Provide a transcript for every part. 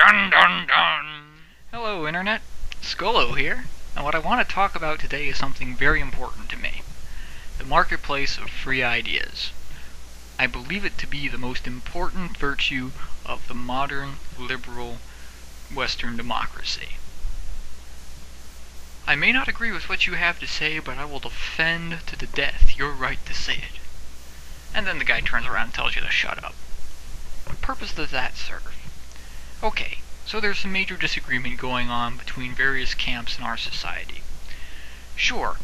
Dun dun dun! Hello Internet, Skolo here, and what I want to talk about today is something very important to me. The marketplace of free ideas. I believe it to be the most important virtue of the modern, liberal, Western democracy. I may not agree with what you have to say, but I will defend to the death your right to say it. And then the guy turns around and tells you to shut up. What purpose does that serve? Okay, so there's some major disagreement going on between various camps in our society. Sure,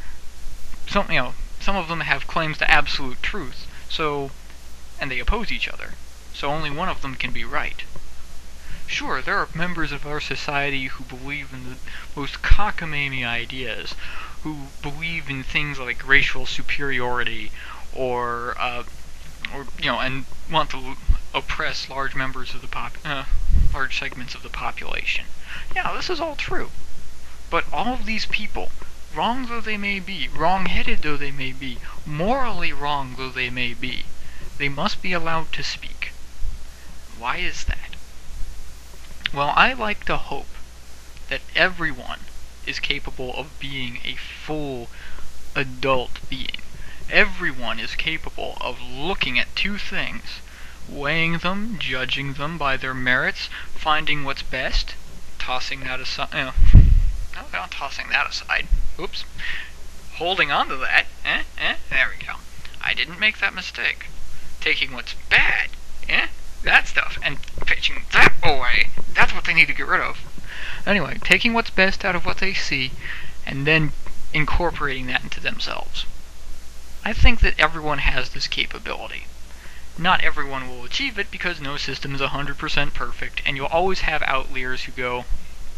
some of them have claims to absolute truth, and they oppose each other, so only one of them can be right. Sure, there are members of our society who believe in the most cockamamie ideas, who believe in things like racial superiority, and want to oppress large members of the large segments of the population. Yeah, this is all true. But all of these people, wrong though they may be, wrong-headed though they may be, morally wrong though they may be, they must be allowed to speak. Why is that? Well, I like to hope that everyone is capable of being a full adult being. Everyone is capable of looking at two things, weighing them, judging them by their merits, finding what's best, tossing that aside, not tossing that aside, oops, holding on to that, there we go, I didn't make that mistake, taking what's bad, that stuff, and pitching that away, that's what they need to get rid of. Anyway, taking what's best out of what they see, and then incorporating that into themselves. I think that everyone has this capability. Not everyone will achieve it because no system is 100% perfect, and you'll always have outliers who go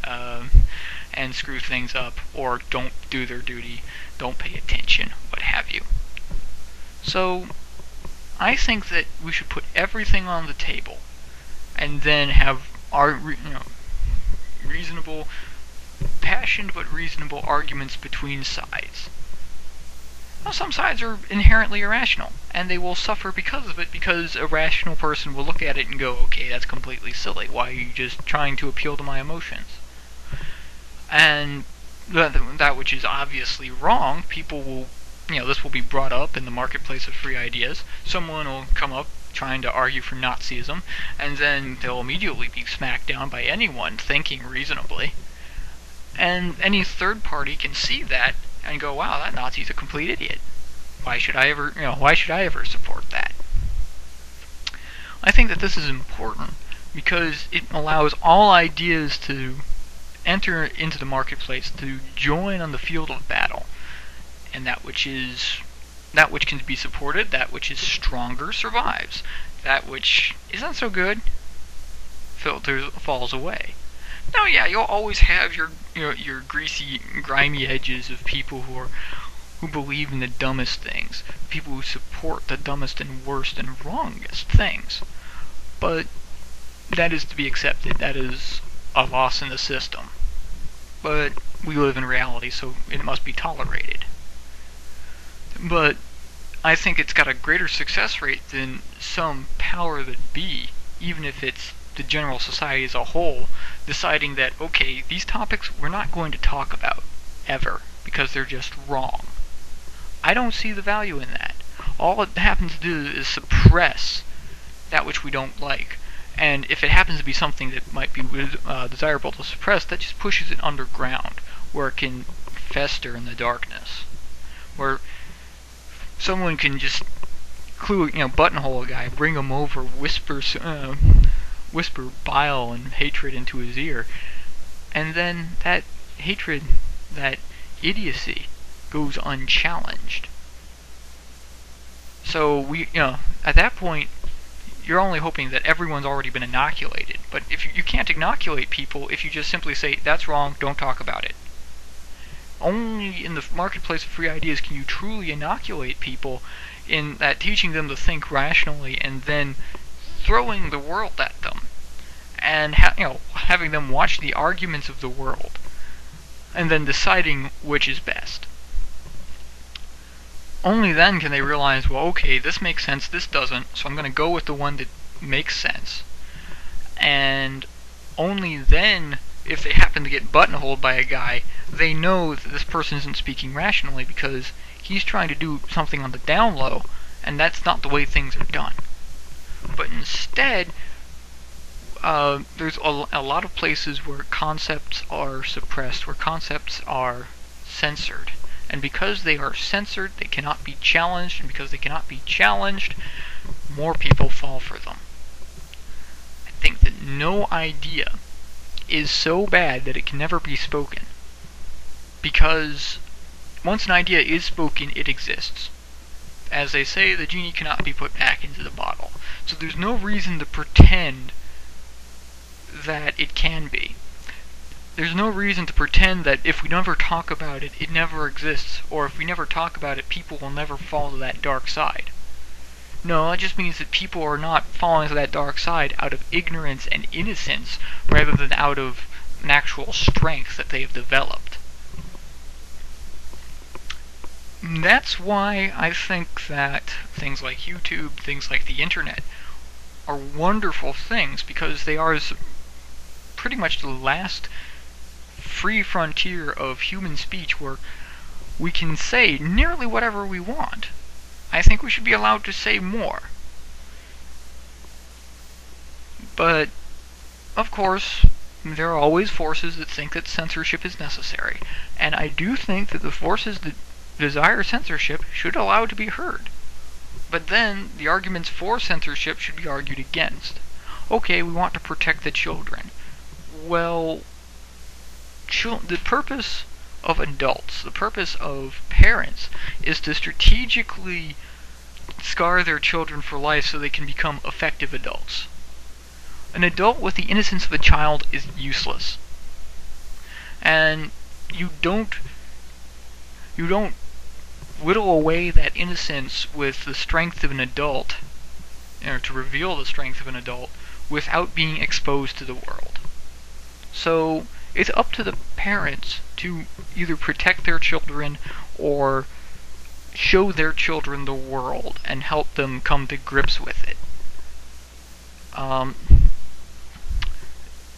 and screw things up, or don't do their duty, don't pay attention, what have you. So, I think that we should put everything on the table, and then have our, reasonable, passionate but reasonable arguments between sides. Now, some sides are inherently irrational, and they will suffer because of it, because a rational person will look at it and go, okay, that's completely silly, why are you just trying to appeal to my emotions? And that which is obviously wrong, people will, this will be brought up in the marketplace of free ideas, someone will come up trying to argue for Nazism, and then they'll immediately be smacked down by anyone thinking reasonably. And any third party can see that and go, wow, that Nazi's a complete idiot. Why should I ever support that? I think that this is important because it allows all ideas to enter into the marketplace, to join on the field of battle, and that which can be supported, that which is stronger survives. That which isn't so good falls away. Now, yeah, you'll always have your greasy, grimy edges of people who believe in the dumbest things, people who support the dumbest and worst and wrongest things. But that is to be accepted. That is a loss in the system. But we live in reality, so it must be tolerated. But I think it's got a greater success rate than some power that be, even if it's the general society as a whole, deciding that, okay, these topics we're not going to talk about, ever, because they're just wrong. I don't see the value in that. All it happens to do is suppress that which we don't like, and if it happens to be something that might be desirable to suppress, that just pushes it underground, where it can fester in the darkness, where someone can just buttonhole a guy, bring him over, whisper bile and hatred into his ear, and then that hatred, that idiocy, goes unchallenged. So at that point, you're only hoping that everyone's already been inoculated. But if you can't inoculate people if you just simply say, that's wrong, don't talk about it. Only in the marketplace of free ideas can you truly inoculate people in that teaching them to think rationally and then throwing the world at them, and having them watch the arguments of the world, and then deciding which is best. Only then can they realize, well, okay, this makes sense, this doesn't, so I'm going to go with the one that makes sense. And only then, if they happen to get buttonholed by a guy, they know that this person isn't speaking rationally because he's trying to do something on the down low, and that's not the way things are done. But instead, there's a lot of places where concepts are suppressed, where concepts are censored. And because they are censored, they cannot be challenged, and because they cannot be challenged, more people fall for them. I think that no idea is so bad that it can never be spoken. Because once an idea is spoken, it exists. As they say, the genie cannot be put back into the bottle. So there's no reason to pretend that it can be. There's no reason to pretend that if we never talk about it, it never exists, or if we never talk about it, people will never fall to that dark side. No, it just means that people are not falling to that dark side out of ignorance and innocence, rather than out of an actual strength that they have developed. That's why I think that things like YouTube, things like the internet, are wonderful things, because they are pretty much the last free frontier of human speech where we can say nearly whatever we want. I think we should be allowed to say more. But, of course, there are always forces that think that censorship is necessary, and I do think that the forces that desire censorship should allow it to be heard. But then, the arguments for censorship should be argued against. Okay, we want to protect the children. Well, the purpose of adults, the purpose of parents, is to strategically scar their children for life so they can become effective adults. An adult with the innocence of a child is useless. And you don't whittle away that innocence with the strength of an adult, or to reveal the strength of an adult, without being exposed to the world. So, it's up to the parents to either protect their children or show their children the world and help them come to grips with it.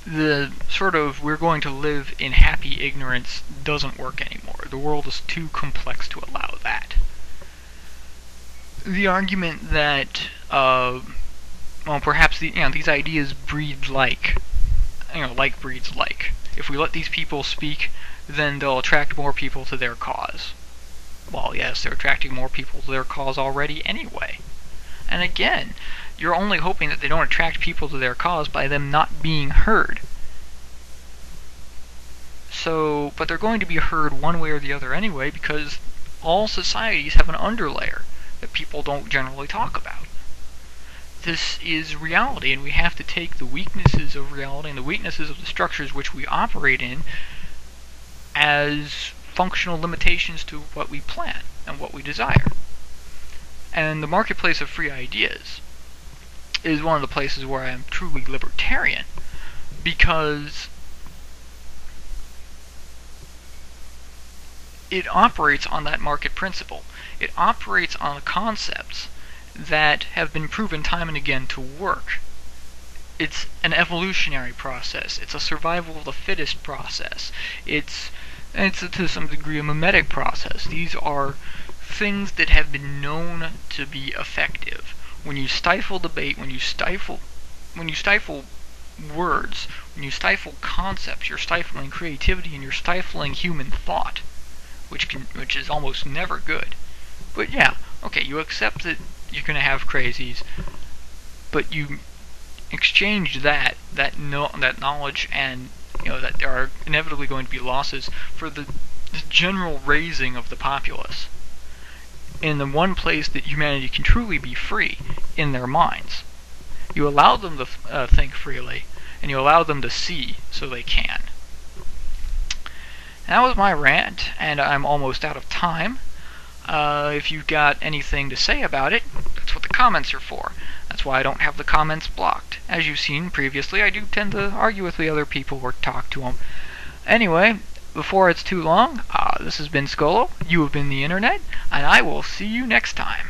The sort of we're going to live in happy ignorance doesn't work anymore. The world is too complex to allow that. The argument that, perhaps these ideas breed like. Like breeds like. If we let these people speak, then they'll attract more people to their cause. Well, yes, they're attracting more people to their cause already anyway. And again, you're only hoping that they don't attract people to their cause by them not being heard. So, but they're going to be heard one way or the other anyway, because all societies have an underlayer that people don't generally talk about. This is reality, and we have to take the weaknesses of reality and the weaknesses of the structures which we operate in as functional limitations to what we plan and what we desire. And the marketplace of free ideas is one of the places where I am truly libertarian, because it operates on that market principle. It operates on the concepts that have been proven time and again to work. It's an evolutionary process. It's a survival of the fittest process. It's to some degree a mimetic process. These are things that have been known to be effective. When you stifle debate, when you stifle words, when you stifle concepts, you're stifling creativity and you're stifling human thought, which is almost never good. But yeah, okay, you accept that you're going to have crazies, but you exchange that knowledge and that there are inevitably going to be losses for the general raising of the populace in the one place that humanity can truly be free, in their minds. You allow them to think freely, and you allow them to see so they can. That was my rant, and I'm almost out of time. If you've got anything to say about it, that's what the comments are for. That's why I don't have the comments blocked. As you've seen previously, I do tend to argue with the other people or talk to them. Anyway, before it's too long, this has been Skolo, you have been the Internet, and I will see you next time.